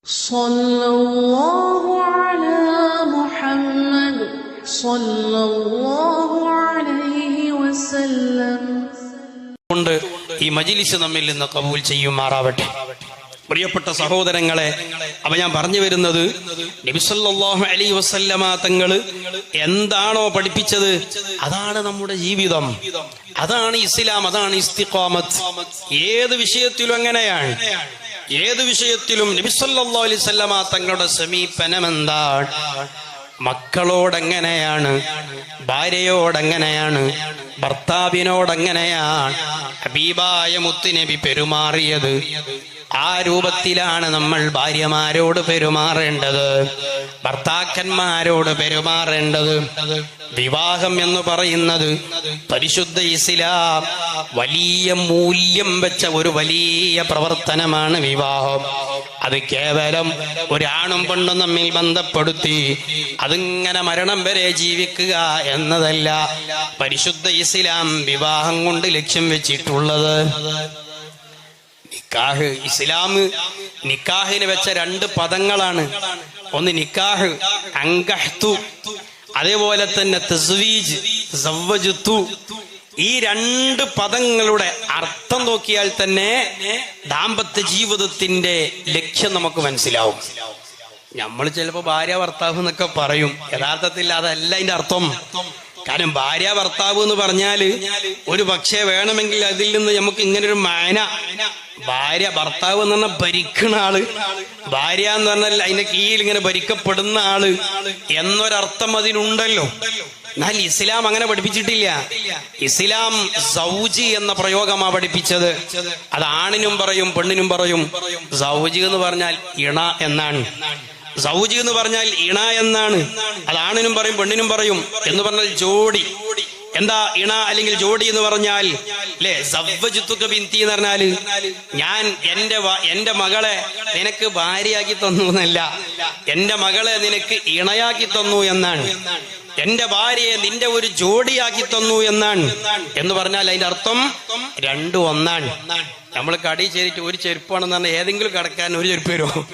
സല്ലല്ലാഹു അലാ മുഹമ്മദ് സല്ലല്ലാഹു അലൈഹി വസല്ലം. കൊണ്ട് ഈ മജ്‌ലിസ് നമ്മിൽ നിന്ന് കബൂൽ ചെയ്യുമാറാവട്ടെ. പ്രിയപ്പെട്ട സഹോദരങ്ങളെ, അപ്പൊ ഞാൻ പറഞ്ഞു വരുന്നത്, നബി സല്ലല്ലാഹു അലൈഹി വസല്ലമ തങ്ങള് എന്താണോ പഠിപ്പിച്ചത് അതാണ് നമ്മുടെ ജീവിതം, അതാണ് ഇസ്ലാം, അതാണ് ഇസ്തിഖാമത്ത്. ഏത് വിഷയത്തിലും അങ്ങനെയാണ്. ഏത് വിഷയത്തിലും നബി സല്ലല്ലാഹു അലൈഹി വസല്ലമ തങ്ങളുടെ സമീപനം എന്താണ്? മക്കളോടെങ്ങനെയാണ്, ഭാര്യയോടെങ്ങനെയാണ്, ഭർത്താവിനോടെങ്ങനെയാണ് ഹബീബായ മുത്തുനബി പെരുമാറിയത്? ആ രൂപത്തിലാണ് നമ്മൾ ഭാര്യമാരോട് പെരുമാറേണ്ടത്, ഭർത്താക്കന്മാരോട് പെരുമാറേണ്ടത്. വിവാഹം എന്ന് പറയുന്നത് പരിശുദ്ധ ഇസ്ലാം വലിയ മൂല്യം വെച്ച ഒരു വലിയ പ്രവർത്തനമാണ് വിവാഹം. അത് കേവലം ഒരാണും പെണ്ണും തമ്മിൽ ബന്ധപ്പെടുത്തി അതിങ്ങനെ മരണം വരെ ജീവിക്കുക എന്നതല്ല പരിശുദ്ധ ഇസ്ലാം വിവാഹം കൊണ്ട് ലക്ഷ്യം വെച്ചിട്ടുള്ളത്. നിക്കാഹ്, ഇസ്ലാം നിക്കാഹിന് വെച്ച രണ്ട് പദങ്ങളാണ്. ഒന്ന് നിക്കാഹ്, അൻകഹ്തു, അതേപോലെ തന്നെ തസ്വീജ്, സവ്വജ്തു. ഈ രണ്ട് പദങ്ങളുടെ അർത്ഥം നോക്കിയാൽ തന്നെ ദാമ്പത്യ ജീവിതത്തിന്റെ ലക്ഷ്യം നമുക്ക് മനസ്സിലാവും. നമ്മൾ ചിലപ്പോ ഭാര്യ ഭർത്താവ് എന്നൊക്കെ പറയും, യഥാർത്ഥത്തിൽ അതല്ല അതിന്റെ അർത്ഥം. കാരണം ഭാര്യ ഭർത്താവ് എന്ന് പറഞ്ഞാല് ഒരു പക്ഷേ വേണമെങ്കിൽ അതിൽ നിന്ന് നമുക്ക് ഇങ്ങനൊരു മാന, ഭാര്യ ഭർത്താവ് എന്ന് പറഞ്ഞാൽ ഭരിക്കുന്ന ആള്, ഭാര്യ എന്ന് പറഞ്ഞാൽ അതിന്റെ കീഴിൽ ഇങ്ങനെ ഭരിക്കപ്പെടുന്ന ആള് എന്നൊരർത്ഥം അതിനുണ്ടല്ലോ. എന്നാൽ ഇസ്ലാം അങ്ങനെ പഠിപ്പിച്ചിട്ടില്ല. ഇസ്ലാം സൗജി എന്ന പ്രയോഗമാ പഠിപ്പിച്ചത്. അത് ആണിനും പറയും പെണ്ണിനും പറയും. സൗജി എന്ന് പറഞ്ഞാൽ ഇണ എന്നാണ്. സൗജി എന്ന് പറഞ്ഞാൽ ഇണ എന്നാണ്. അത് ആണിനും പറയും പെണ്ണിനും പറയും. എന്ന് പറഞ്ഞാൽ ജോഡി. എന്താ ഇണ അല്ലെങ്കിൽ ജോഡി എന്ന് പറഞ്ഞാൽ? അല്ലെ, സവ്വജ്തുക ബിന്തി എന്ന് പറഞ്ഞാല് ഞാൻ എന്റെ മകളെ നിനക്ക് ഭാര്യയാക്കി തന്നു എന്നല്ല, എന്റെ മകളെ നിനക്ക് ഇണയാക്കി തന്നു എന്നാണ്. എന്റെ ഭാര്യയെ നിന്റെ ഒരു ജോഡിയാക്കി തന്നു എന്നാണ്. എന്ന് പറഞ്ഞാൽ അതിന്റെ അർത്ഥം രണ്ടും ഒന്നാണ്. നമ്മൾ കടി ചേരിട്ട് ഒരു ചെരുപ്പാണെന്ന് പറഞ്ഞാൽ ഏതെങ്കിലും കടക്കാൻ ഒരു ചെരുപ്പ് വരുമോ?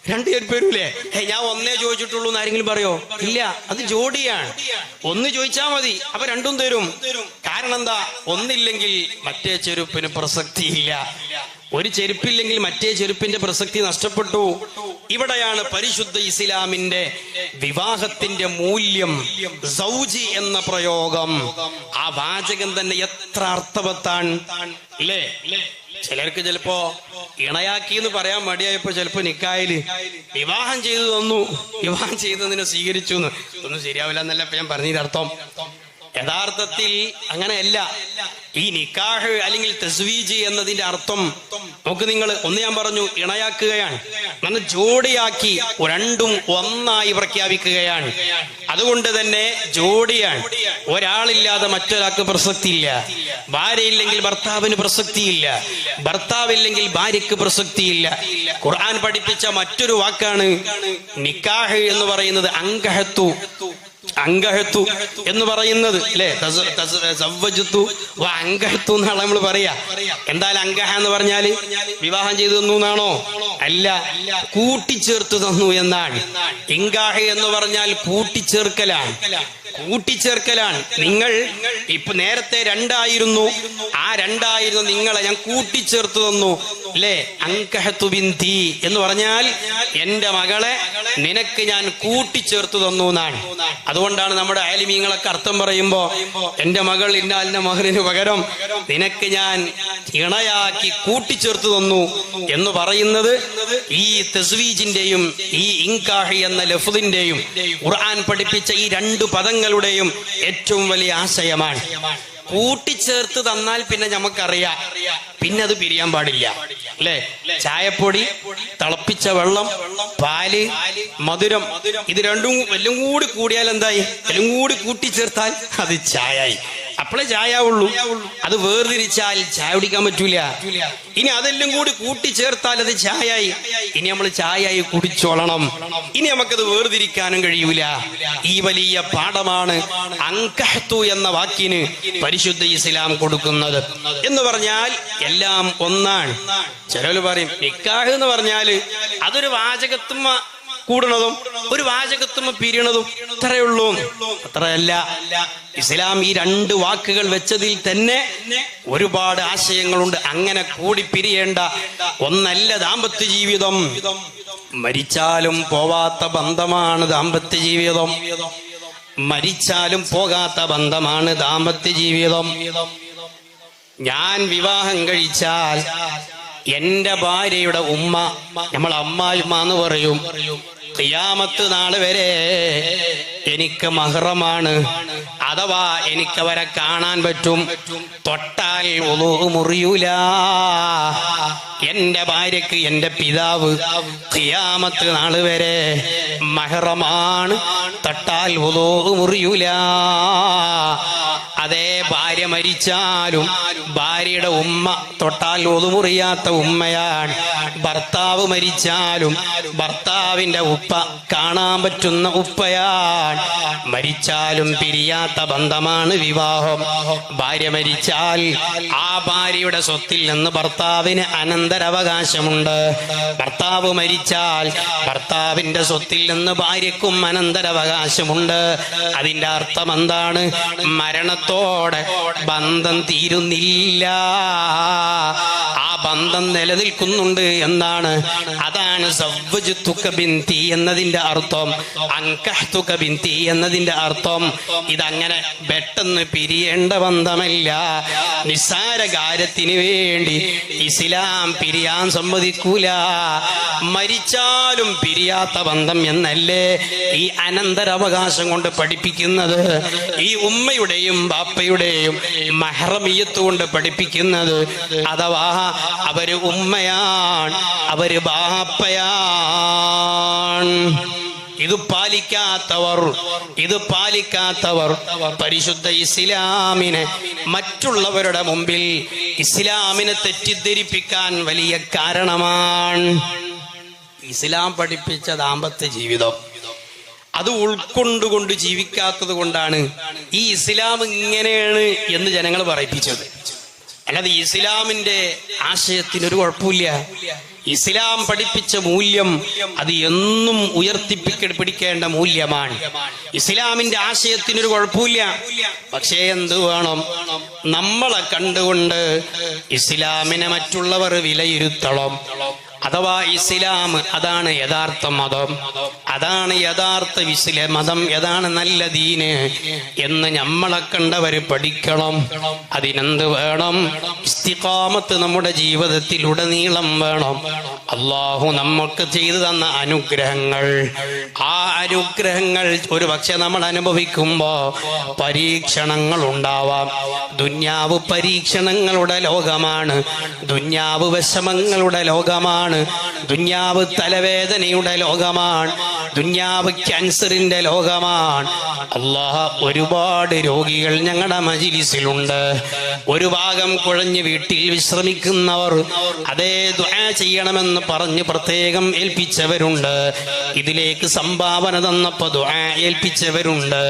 രണ്ട് ചെരുപ്പ് വരൂലേ? ഞാൻ ഒന്നേ ചോദിച്ചിട്ടുള്ളൂ എന്ന് ആരെങ്കിലും പറയോ? ഇല്ല, അത് ജോഡിയാണ്. ഒന്ന് ചോദിച്ചാൽ മതി, അപ്പൊ രണ്ടും തരും. കാരണം എന്താ? ഒന്നില്ലെങ്കിൽ മറ്റേ ചെരുപ്പിന് പ്രസക്തിയില്ല. ഒരു ചെരുപ്പില്ലെങ്കിൽ മറ്റേ ചെരുപ്പിന്റെ പ്രസക്തി നഷ്ടപ്പെട്ടു. ഇവിടെയാണ് പരിശുദ്ധ ഇസ്ലാമിന്റെ വിവാഹത്തിന്റെ മൂല്യം. സൗജി എന്ന പ്രയോഗം, ആ വാചകം തന്നെ എത്ര അർത്ഥവത്താണ് അല്ലേ? ചിലർക്ക് ചിലപ്പോ ഇണയാക്കി എന്ന് പറയാൻ മടിയായപ്പോ ചിലപ്പോ നിക്കായില് വിവാഹം ചെയ്തു തന്നു, വിവാഹം ചെയ്തതിനെ സ്വീകരിച്ചു എന്ന്. ഒന്നും ശരിയാവില്ല എന്നല്ല ഇപ്പൊ ഞാൻ പറഞ്ഞതിന്റെ അർത്ഥം. യഥാർത്ഥത്തിൽ അങ്ങനെയല്ല. ഈ നിക്കാഹ് അല്ലെങ്കിൽ തസ്വീജ് എന്നതിന്റെ അർത്ഥം നോക്ക് നിങ്ങൾ. ഒന്ന് ഞാൻ പറഞ്ഞു ഇണയാക്കുകയാണ്, നമ്മൾ ജോഡിയാക്കി രണ്ടും ഒന്നായി പ്രഖ്യാപിക്കുകയാണ്. അതുകൊണ്ട് തന്നെ ജോഡിയാണ്. ഒരാളില്ലാതെ മറ്റൊരാൾക്ക് പ്രസക്തിയില്ല. ഭാര്യയില്ലെങ്കിൽ ഭർത്താവിന് പ്രസക്തിയില്ല, ഭർത്താവില്ലെങ്കിൽ ഭാര്യക്ക് പ്രസക്തിയില്ല. ഖുർആൻ പഠിപ്പിച്ച മറ്റൊരു വാക്കാണ് നിക്കാഹ് എന്ന് പറയുന്നത്. അൻകഹ്തു, അൻകഹ്തു എന്ന് പറയുന്നത് അല്ലെ, സവ്വജ്തു വ അൻകഹ്തു എന്നാണ് നമ്മൾ പറയാ. എന്തായാലും അൻകഹ എന്ന് പറഞ്ഞാല് വിവാഹം ചെയ്തു തന്നു എന്നാണോ? അല്ല, കൂട്ടിച്ചേർത്ത് തന്നു എന്നാണ്. ഇൻകാഹ് എന്ന് പറഞ്ഞാൽ കൂട്ടിച്ചേർക്കലാണ്, കൂട്ടിച്ചേർക്കലാണ്. നിങ്ങൾ ഇപ്പൊ നേരത്തെ രണ്ടായിരുന്നു, ആ രണ്ടായിരുന്നു നിങ്ങളെ ഞാൻ കൂട്ടിച്ചേർത്ത് തന്നു അല്ലേ. അൻകഹ്തു ബിന്തി എന്ന് പറഞ്ഞാൽ എന്റെ മകളെ നിനക്ക് ഞാൻ കൂട്ടിച്ചേർത്ത് തന്നു എന്നാണ്. അതുകൊണ്ടാണ് നമ്മുടെ ആലിമീങ്ങളൊക്കെ അർത്ഥം പറയുമ്പോ എന്റെ മകൾ ഇന്ന മകനിന് പകരം നിനക്ക് ഞാൻ ഇണയാക്കി കൂട്ടിച്ചേർത്ത് തന്നു എന്ന് പറയുന്നത് ഈ തസ്വീജിന്റെയും ഈ ഇൻകാഹ് എന്ന ലഫ്ദിന്റെയും ഖുർആൻ പഠിപ്പിച്ച ഈ രണ്ട് പദങ്ങളുടെയും ഏറ്റവും വലിയ ആശയമാണ്. കൂട്ടിച്ചേർത്ത് തന്നാൽ പിന്നെ നമുക്കറിയാം, പിന്നെ അത് പിരിയാൻ പാടില്ല അല്ലെ. ചായപ്പൊടി, തിളപ്പിച്ച വെള്ളം, പാല്, മധുരം, ഇത് രണ്ടും എല്ലാം കൂടി കൂടിയാൽ എന്തായി? എല്ലാം കൂടി കൂട്ടിച്ചേർത്താൽ അത് ചായയായി. അപ്പോഴേ ചായ ഉള്ളൂ. അത് വേർതിരിച്ചാൽ ചായ കുടിക്കാൻ പറ്റൂല. ഇനി അതെല്ലാം കൂടി കൂട്ടിച്ചേർത്താൽ അത് ചായയായി. ഇനി നമ്മൾ ചായയായി കുടിച്ചോളണം. ഇനി നമുക്കത് വേർതിരിക്കാനും കഴിയൂല. ഈ വലിയ പാഠമാണ് അൻകഹ്തു എന്ന വാക്കിന് പരിശുദ്ധ ഇസ്ലാം കൊടുക്കുന്നത്. എന്ന് പറഞ്ഞാൽ എല്ലാം ഒന്നാണ്. ചിലർ പറയും നിക്കാഹ് എന്ന് പറഞ്ഞാല് അതൊരു വാചകത്തുമ്മ കൂടണതും ഒരു വാചകത്തുമ്മ പിരിയണതും അത്രയേ ഉള്ളൂ. അത്രയല്ല. ഇസ്ലാം ഈ രണ്ട് വാക്കുകൾ വെച്ചതിൽ തന്നെ ഒരുപാട് ആശയങ്ങളുണ്ട്. അങ്ങനെ കൂടി പിരിയേണ്ട ഒന്നല്ല ദാമ്പത്യ ജീവിതം. മരിച്ചാലും പോവാത്ത ബന്ധമാണ് ദാമ്പത്യ ജീവിതം. മരിച്ചാലും പോകാത്ത ബന്ധമാണ് ദാമ്പത്യ ജീവിതം. ഞാൻ വിവാഹം കഴിച്ചാൽ എന്റെ ഭാര്യയുടെ ഉമ്മ, നമ്മൾ അമ്മായിമ്മ എന്ന് പറയും, ഖിയാമത്ത് നാൾ വരെ എനിക്ക് മഹ്റമാണ്. അഥവാ എനിക്കവരെ കാണാൻ പറ്റും. തൊട്ടാൽ വുളൂ മുറിയൂല. എന്റെ ഭാര്യക്ക് എന്റെ പിതാവ് ഖിയാമത്ത് നാൾ വരെ മഹ്റമാണ്. തൊട്ടാൽ വുളൂ മുറിയൂല. അതേ ഭാര്യ മരിച്ചാലും ഭാര്യയുടെ ഉമ്മ തൊട്ടാൽ വുളൂ മുറിയാത്ത ഉമ്മയാണ്. ഭർത്താവ് മരിച്ചാലും ഭർത്താവിന്റെ ഉപ്പ കാണാൻ പറ്റുന്ന ഉപ്പയാണ്. മരിച്ചാലും പിരിയാത്ത ബന്ധമാണ് വിവാഹം. ഭാര്യ മരിച്ചാൽ ആ ഭാര്യയുടെ സ്വത്തിൽ നിന്ന് ഭർത്താവിന് അനന്തരാവകാശമുണ്ട്. ഭർത്താവ് മരിച്ചാൽ ഭർത്താവിന്റെ സ്വത്തിൽ നിന്ന് ഭാര്യക്കും അനന്തരാവകാശമുണ്ട്. അതിന്റെ അർത്ഥം എന്താണ്? മരണത്തോടെ ബന്ധം തീരുന്നില്ല, ആ ബന്ധം നിലനിൽക്കുന്നുണ്ട് എന്നാണ്. അതാണ് സവ്വജ്തുക ബിൻതി എന്നതിന്റെ അർത്ഥം, അൻകഹ്തുക ബിൻതി എന്നതിന്റെ അർത്ഥം. ഇതങ്ങനെ പെട്ടെന്ന് പിരിയേണ്ട ബന്ധമല്ല. നിസ്സാര കാര്യത്തിന് വേണ്ടി ഇസ്ലാം പിരിയാൻ സമ്മതിക്കൂല. മരിച്ചാലും പിരിയാത്ത ബന്ധം എന്നല്ലേ ഈ അനന്തരാവകാശം കൊണ്ട് പഠിപ്പിക്കുന്നത്. ഈ ഉമ്മയുടെയും ബാപ്പയുടെയും മഹ്റമിയത്ത് കൊണ്ട് പഠിപ്പിക്കുന്നത്. അഥവാ അവര് ഉമ്മയാണ്, അവര് ബാപ്പയാണ്. ഇത് പാലിക്കാത്തവർ പരിശുദ്ധ ഇസ്ലാമിനെ മറ്റുള്ളവരുടെ മുമ്പിൽ ഇസ്ലാമിനെ തെറ്റിദ്ധരിപ്പിക്കാൻ വലിയ കാരണമാണ്. ഇസ്ലാം പഠിപ്പിച്ച ദാമ്പത്യ ജീവിതം അത് ഉൾക്കൊണ്ടുകൊണ്ട് ജീവിക്കാത്തത് കൊണ്ടാണ് ഈ ഇസ്ലാം ഇങ്ങനെയാണ് എന്ന് ജനങ്ങൾ പറയിപ്പിച്ചത്. അല്ലാതെ ഇസ്ലാമിന്റെ ആശയത്തിനൊരു കുഴപ്പമില്ല. ഇസ്ലാം പഠിപ്പിച്ച മൂല്യം അത് എന്നും പിടിക്കേണ്ട മൂല്യമാണ്. ഇസ്ലാമിന്റെ ആശയത്തിനൊരു കുഴപ്പമില്ല. പക്ഷേ എന്ത് വേണം? നമ്മളെ കണ്ടുകൊണ്ട് ഇസ്ലാമിനെ മറ്റുള്ളവർ വിലയിരുത്തണം. അഥവാ ഇസ്ലാം അതാണ് യഥാർത്ഥ മതം, അതാണ് യഥാർത്ഥ മതം, ഏതാണ് നല്ല ദീന് എന്ന് നമ്മളെ കണ്ടവര് പഠിക്കണം. അതിനെന്ത് വേണം? ഇസ്തിഖാമത്ത് നമ്മുടെ ജീവിതത്തിൽ ഉടനീളം വേണം. അല്ലാഹു നമുക്ക് ചെയ്തു തന്ന അനുഗ്രഹങ്ങൾ, ആ അനുഗ്രഹങ്ങൾ ഒരു പക്ഷെ നമ്മൾ അനുഭവിക്കുമ്പോ പരീക്ഷണങ്ങൾ ഉണ്ടാവാം. ദുന്യാവ് പരീക്ഷണങ്ങളുടെ ലോകമാണ്, ദുന്യാവ് വിഷമങ്ങളുടെ ലോകമാണ്, ദുന്യാവ് തലവേദനയുടെ ലോകമാണ്, ദുന്യാവ് ക്യാൻസറിന്റെ ലോകമാണ്. അല്ലാഹ് ഒരുപാട് രോഗികൾ ഞങ്ങളുടെ മജ്‌ലിസിലുണ്ട്. ഒരു ഭാഗം കുഴഞ്ഞ് വീട്ടിൽ വിശ്രമിക്കുന്നവർ, അതേ ദുആ ചെയ്യണമെന്ന് പറഞ്ഞ് പ്രത്യേകം ഏൽപ്പിച്ചവരുണ്ട്. ഇതിലേക്ക് സംഭാവന തന്നപ്പോ ദുആ ഏൽപ്പിച്ചവരുണ്ട്.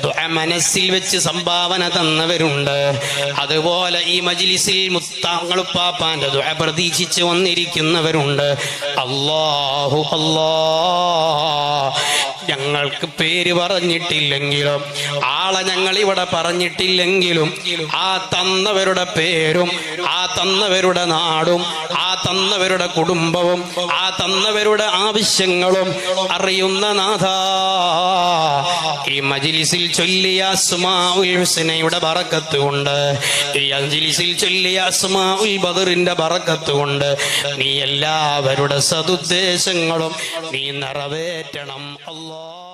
ദുആ മനസ്സിൽ വെച്ച് സംഭാവന തന്നവരുണ്ട്. അതുപോലെ ഈ മജ്‌ലിസിൽ മുത്താങ്ങളുപ്പാപ്പാന്റെ ദുആ പ്രതീക്ഷിച്ച് വന്നിരിക്കുന്നവരുണ്ട്. അല്ലാഹു ഞങ്ങൾക്ക് പേര് പറഞ്ഞിട്ടില്ലെങ്കിലും, ആളെ ഞങ്ങൾ ഇവിടെ പറഞ്ഞിട്ടില്ലെങ്കിലും, ആ തന്നവരുടെ പേരും ആ തന്നവരുടെ നാടും ആ തന്നവരുടെ കുടുംബവും ആ തന്നവരുടെ ആവശ്യങ്ങളും അറിയുന്ന നാഥ, ഈ മജ്‌ലിസിൽ ചൊല്ലിയ അസ്മാഉൽ ഹുസ്നയുടെ ബറക്കത്ത് കൊണ്ട്, ഈ മജ്‌ലിസിൽ ചൊല്ലിയ അസ്മാഉൽ ബദറിന്റെ ബറക്കത്ത് കൊണ്ട് നീ എല്ലാവരുടെ സദുദ്ദേശങ്ങളും നീ നിറവേറ്റണം അല്ലാഹ്.